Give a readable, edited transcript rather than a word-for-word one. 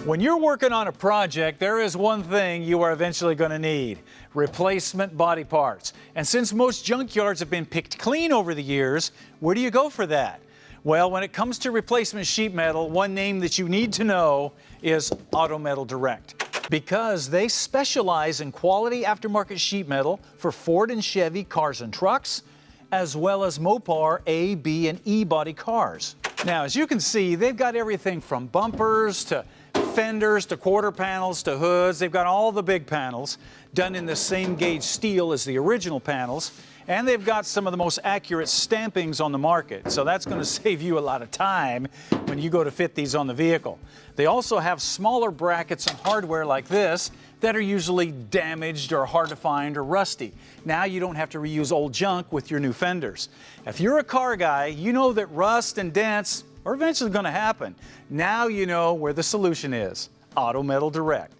When you're working on a project, there is one thing you are eventually going to need: replacement body parts. And since most junkyards have been picked clean over the years, where do you go for that? Well, when it comes to replacement sheet metal, one name that you need to know is Auto Metal Direct, because they specialize in quality aftermarket sheet metal for Ford and Chevy cars and trucks, as well as Mopar A, B, and E body cars. Now, as you can see, they've got everything from bumpers to fenders to quarter panels to hoods. They've got all the big panels done in the same gauge steel as the original panels, and they've got some of the most accurate stampings on the market. So that's going to save you a lot of time when you go to fit these on the vehicle. They also have smaller brackets and hardware like this that are usually damaged or hard to find or rusty. Now you don't have to reuse old junk with your new fenders. If you're a car guy, you know that rust and dents are eventually going to happen. Now you know where the solution is: Auto Metal Direct.